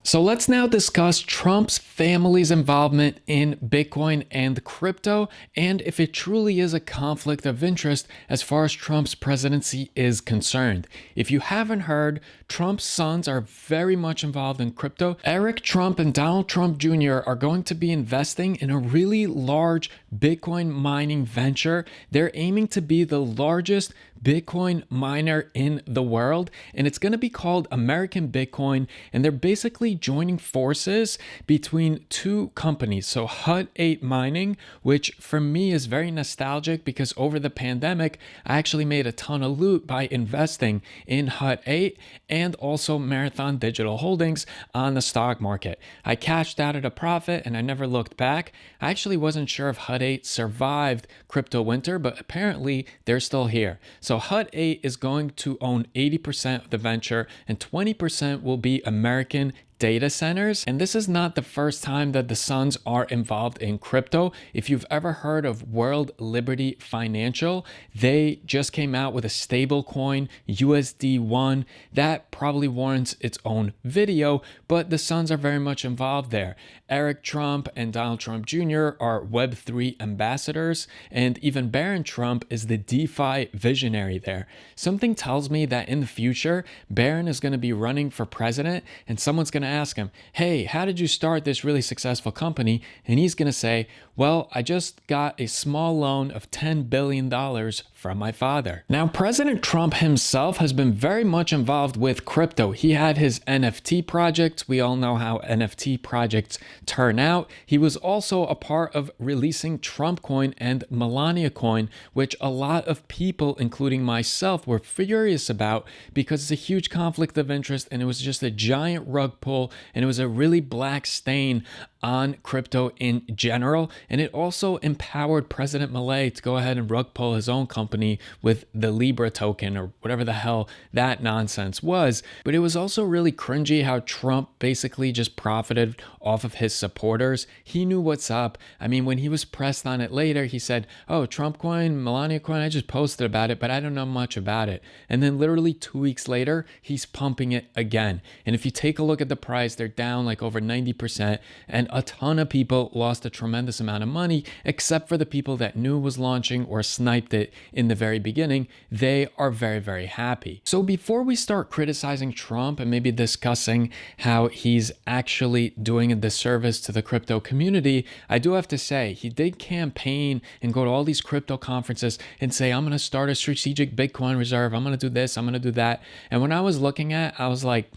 So let's now discuss Trump's family's involvement in Bitcoin and crypto, and if it truly is a conflict of interest as far as Trump's presidency is concerned. If you haven't heard, Trump's sons are very much involved in crypto. Eric Trump and Donald Trump Jr. are going to be investing in a really large Bitcoin mining venture. They're aiming to be the largest Bitcoin miner in the world, and it's going to be called American Bitcoin, and they're basically joining forces between two companies. So Hut 8 Mining, which for me is very nostalgic because over the pandemic, I actually made a ton of loot by investing in Hut 8 and also Marathon Digital Holdings on the stock market. I cashed out at a profit and I never looked back. I actually wasn't sure if Hut 8 survived crypto winter, but apparently they're still here. So Hut 8 is going to own 80% of the venture and 20% will be American data centers. And this is not the first time that the sons are involved in crypto. If you've ever heard of World Liberty Financial, they just came out with a stable coin, USD1. That probably warrants its own video, but the sons are very much involved there. Eric Trump and Donald Trump Jr. are Web3 ambassadors, and even Barron Trump is the DeFi visionary there. Something tells me that in the future, Barron is going to be running for president, and someone's going to ask him, hey, how did you start this really successful company? And he's going to say, well, I just got a small loan of $10 billion from my father. Now, President Trump himself has been very much involved with crypto. He had his NFT projects. We all know how NFT projects turn out. He was also a part of releasing Trump coin and Melania coin, which a lot of people, including myself, were furious about because it's a huge conflict of interest and it was just a giant rug pull and it was a really black stain on crypto in general. And it also empowered President Malay to go ahead and rug pull his own company with the Libra token or whatever the hell that nonsense was. But it was also really cringy how Trump basically just profited off of his supporters. He knew what's up. I mean, when he was pressed on it later, he said, oh, Trump coin, Melania coin, I just posted about it, but I don't know much about it. And then literally 2 weeks later, he's pumping it again. And if you take a look at the price, they're down like over 90%. And a ton of people lost a tremendous amount of money, except for the people that knew it was launching or sniped it in the very beginning. They are very, very happy. So before we start criticizing Trump and maybe discussing how he's actually doing a disservice to the crypto community, I do have to say he did campaign and go to all these crypto conferences and say, I'm going to start a strategic Bitcoin reserve. I'm going to do this. I'm going to do that. And when I was looking at, I was like,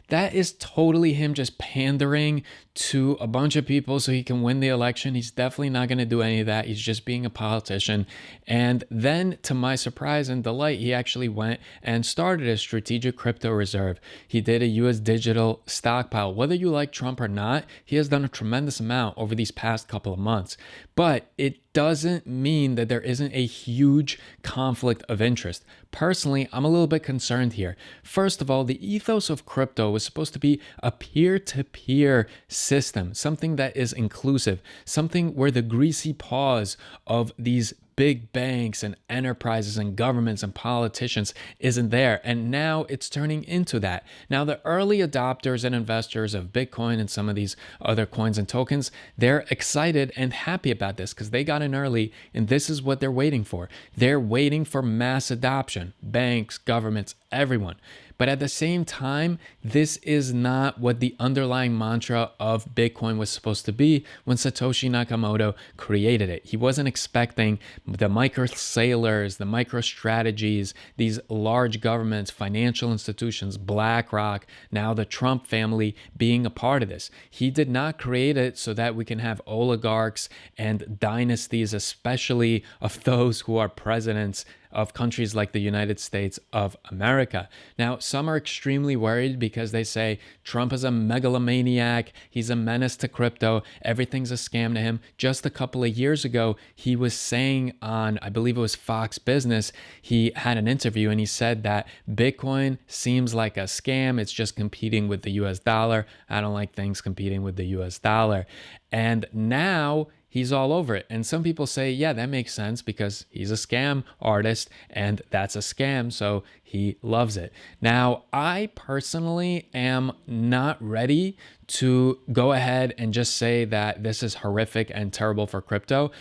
that is totally him just pandering to a bunch of people so he can win the election. He's definitely not going to do any of that. He's just being a politician. And then, to my surprise and delight, he actually went and started a strategic crypto reserve. He did a US digital stockpile. Whether you like Trump or not, he has done a tremendous amount over these past couple of months. But it doesn't mean that there isn't a huge conflict of interest. Personally, I'm a little bit concerned here. First of all, the ethos of crypto was supposed to be a peer-to-peer system, something that is inclusive, something where the greasy paws of these big banks and enterprises and governments and politicians isn't there. And now it's turning into that. Now, the early adopters and investors of Bitcoin and some of these other coins and tokens, they're excited and happy about this because they got in early, and this is what they're waiting for. They're waiting for mass adoption, banks, governments, everyone. But at the same time, this is not what the underlying mantra of Bitcoin was supposed to be when Satoshi Nakamoto created it. He wasn't expecting the micro sailors, the micro strategies, these large governments, financial institutions, BlackRock, now the Trump family being a part of this. He did not create it so that we can have oligarchs and dynasties, especially of those who are presidents of countries like the United States of America. Now, some are extremely worried because they say Trump is a megalomaniac, he's a menace to crypto, everything's a scam to him. Just a couple of years ago, he was saying on, I believe it was Fox Business, he had an interview and he said that Bitcoin seems like a scam, it's just competing with the US dollar. I don't like things competing with the US dollar. And now he's all over it. And some people say, yeah, that makes sense because he's a scam artist and that's a scam, so he loves it. Now, I personally am not ready to go ahead and just say that this is horrific and terrible for crypto.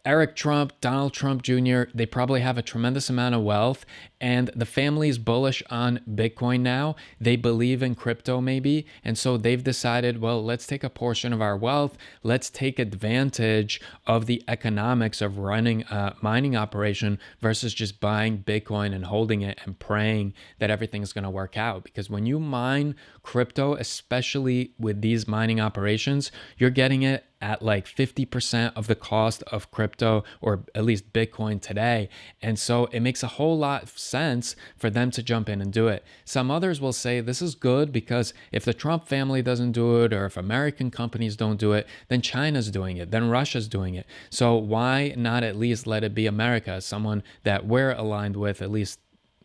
Eric Trump, Donald Trump Jr., they probably have a tremendous amount of wealth, and the family's bullish on Bitcoin now. They believe in crypto maybe, and so they've decided, well, let's take a portion of our wealth. Let's take advantage of the economics of running a mining operation versus just buying Bitcoin and holding it and praying that everything's going to work out. Because when you mine crypto, especially with these mining operations, you're getting it at like 50% of the cost of crypto, or at least Bitcoin today. And so it makes a whole lot of sense for them to jump in and do it. Some others will say this is good because if the Trump family doesn't do it, or if American companies don't do it, then China's doing it, then Russia's doing it. So why not at least let it be America, someone that we're aligned with, at least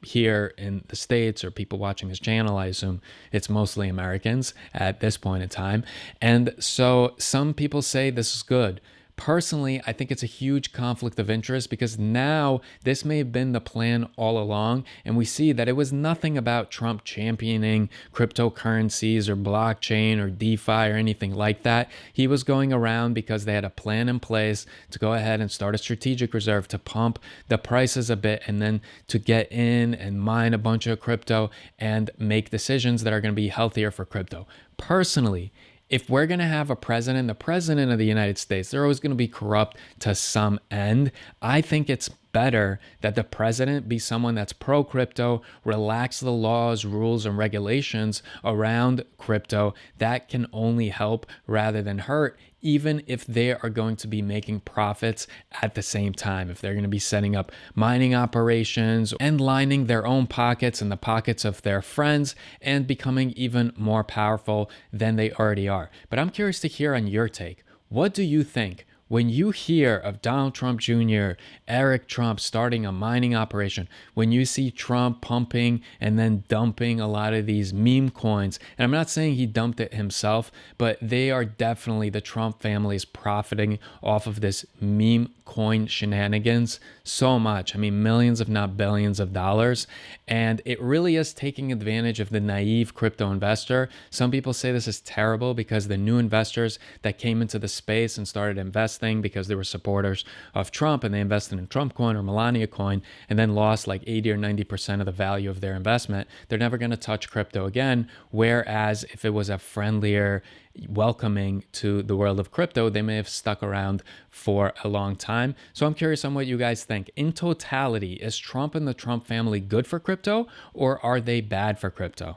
here in the States, or people watching this channel. I assume it's mostly Americans at this point in time. And so some people say this is good. Personally, I think it's a huge conflict of interest because now this may have been the plan all along, and we see that it was nothing about Trump championing cryptocurrencies or blockchain or DeFi or anything like that. He was going around because they had a plan in place to go ahead and start a strategic reserve to pump the prices a bit, and then to get in and mine a bunch of crypto and make decisions that are going to be healthier for crypto. Personally, if we're going to have a president, the president of the United States, they're always going to be corrupt to some end. I think it's better that the president be someone that's pro crypto, relax the laws, rules, and regulations around crypto. That can only help rather than hurt, even if they are going to be making profits at the same time. If they're going to be setting up mining operations and lining their own pockets and the pockets of their friends and becoming even more powerful than they already are. But I'm curious to hear on your take. What do you think? When you hear of Donald Trump Jr., Eric Trump starting a mining operation, when you see Trump pumping and then dumping a lot of these meme coins, and I'm not saying he dumped it himself, but they are definitely, the Trump family is profiting off of this meme coin shenanigans so much. I mean, millions, if not billions of dollars. And it really is taking advantage of the naive crypto investor. Some people say this is terrible because the new investors that came into the space and started investing because they were supporters of Trump, and they invested in Trump coin or Melania coin and then lost like 80 or 90% of the value of their investment, they're never going to touch crypto again. Whereas if it was a friendlier, welcoming to the world of crypto, they may have stuck around for a long time. So I'm curious on what you guys think. In totality, is Trump and the Trump family good for crypto, or are they bad for crypto?